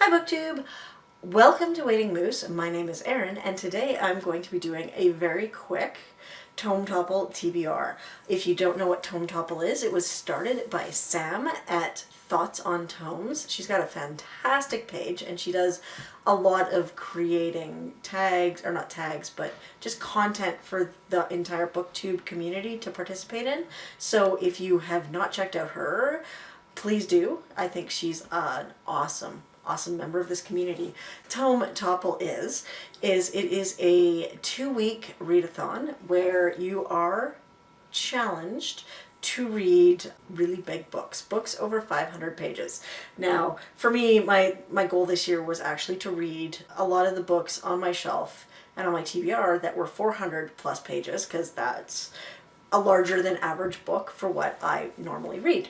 Hi BookTube! Welcome to Waiting Moose. My name is Erin and today I'm going to be doing a very quick Tome Topple TBR. If you don't know what Tome Topple is, it was started by Sam at Thoughts on Tomes. She's got a fantastic page and she does a lot of creating tags, or not tags, but just content for the entire BookTube community to participate in. So if you have not checked out her, please do. I think she's an awesome member of this community. Tome Topple is a 2-week readathon where you are challenged to read really big books over 500 pages. Now, for me, my goal this year was actually to read a lot of the books on my shelf and on my TBR that were 400 plus pages, because that's a larger than average book for what I normally read.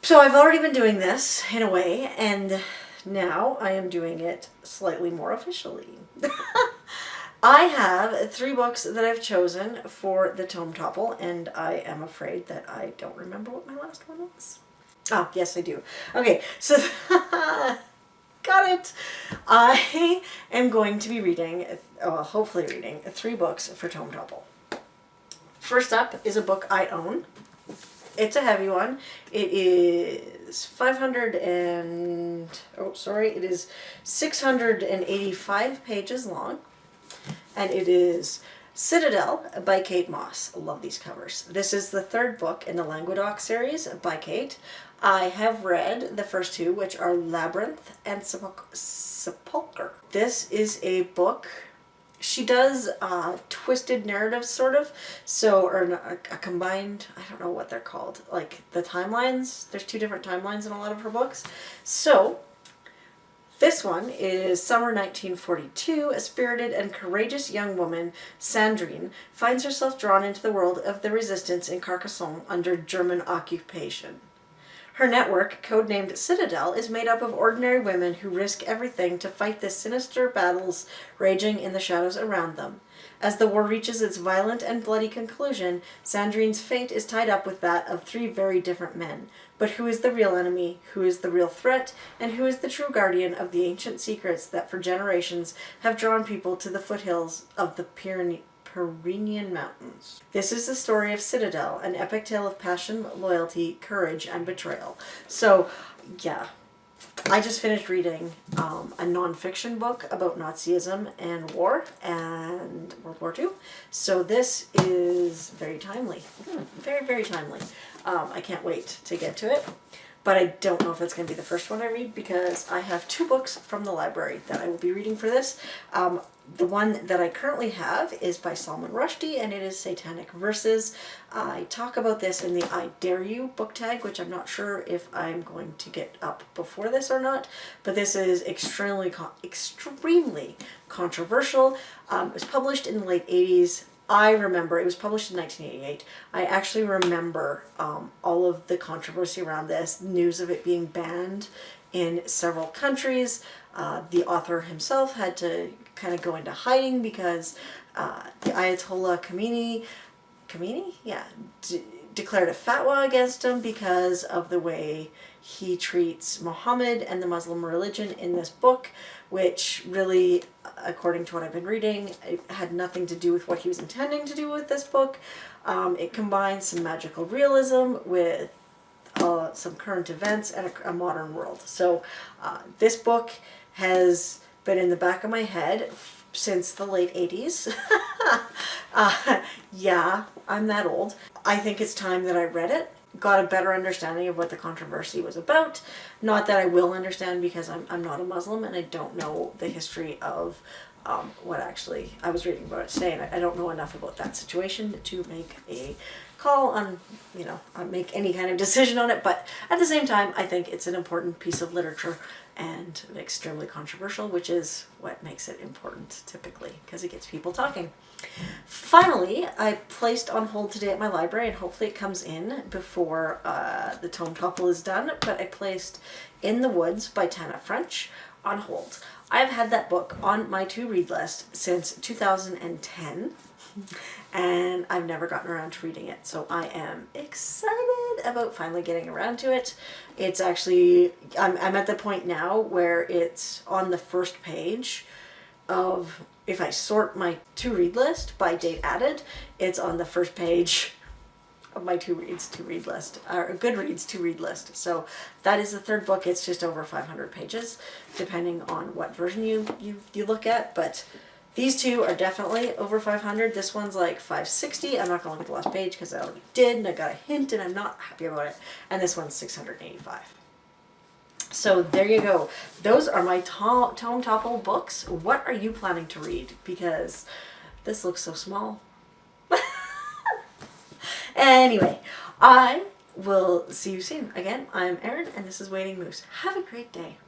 So I've already been doing this in a way, and now I am doing it slightly more officially. I have 3 books that I've chosen for the Tome Topple, and I am afraid that I don't remember what my last one was. Oh, yes I do. Okay, so got it. I am going to be reading, hopefully reading, 3 books for Tome Topple. First up is a book I own. It's a heavy one. It is 685 pages long, and it is Citadel by Kate Moss. I love these covers. This is the 3rd book in the Languedoc series by Kate. I have read the first 2, which are Labyrinth and Sepulchre. This is a book. She does twisted narratives, sort of, so, or a combined, I don't know what they're called, like the timelines. There's 2 different timelines in a lot of her books. So this one is summer 1942. A spirited and courageous young woman, Sandrine, finds herself drawn into the world of the resistance in Carcassonne under German occupation. Her network, codenamed Citadel, is made up of ordinary women who risk everything to fight the sinister battles raging in the shadows around them. As the war reaches its violent and bloody conclusion, Sandrine's fate is tied up with that of 3 very different men. But who is the real enemy, who is the real threat, and who is the true guardian of the ancient secrets that for generations have drawn people to the foothills of the Pyrenean Mountains? This is the story of Citadel, an epic tale of passion, loyalty, courage, and betrayal. So, yeah. I just finished reading a non-fiction book about Nazism and war and World War II. So this is very timely. Very, very timely. I can't wait to get to it. But I don't know if it's going to be the first one I read, because I have 2 books from the library that I will be reading for this. The one that I currently have is by Salman Rushdie, and it is Satanic Verses. I talk about this in the I Dare You book tag, which I'm not sure if I'm going to get up before this or not, but this is extremely controversial. It was published in the late 80s. I remember, it was published in 1988. I actually remember all of the controversy around this, news of it being banned in several countries. The author himself had to kind of go into hiding because the Ayatollah Khomeini, yeah, declared a fatwa against him because of the way he treats Muhammad and the Muslim religion in this book, which really, according to what I've been reading, it had nothing to do with what he was intending to do with this book. It combines some magical realism with some current events and a modern world. So this book has been in the back of my head since the late 80s. Yeah, I'm that old. I think it's time that I read it, got a better understanding of what the controversy was about. Not that I will understand, because I'm not a Muslim and I don't know the history of what actually I was reading about it today, and I don't know enough about that situation to make a call on, make any kind of decision on it. But at the same time, I think it's an important piece of literature and extremely controversial, which is what makes it important typically, because it gets people talking. Finally, I placed on hold today at my library, and hopefully it comes in before the Tome Topple is done, but I placed In the Woods by Tana French on hold. I've had that book on my to-read list since 2010, and I've never gotten around to reading it, so I am excited about finally getting around to it. It's actually, I'm at the point now where it's on the first page of, if I sort my to read list by date added, it's on the first page of my to reads to read list, or Goodreads to read list. So that is the third book. It's just over 500 pages, depending on what version you look at. But these two are definitely over 500. This one's like 560. I'm not going to look at the last page because I already did, and I got a hint, and I'm not happy about it. And this one's 685. So there you go. Those are my Tome Topple books. What are you planning to read? Because this looks so small. Anyway, I will see you soon. Again, I'm Erin, and this is Waiting Moose. Have a great day.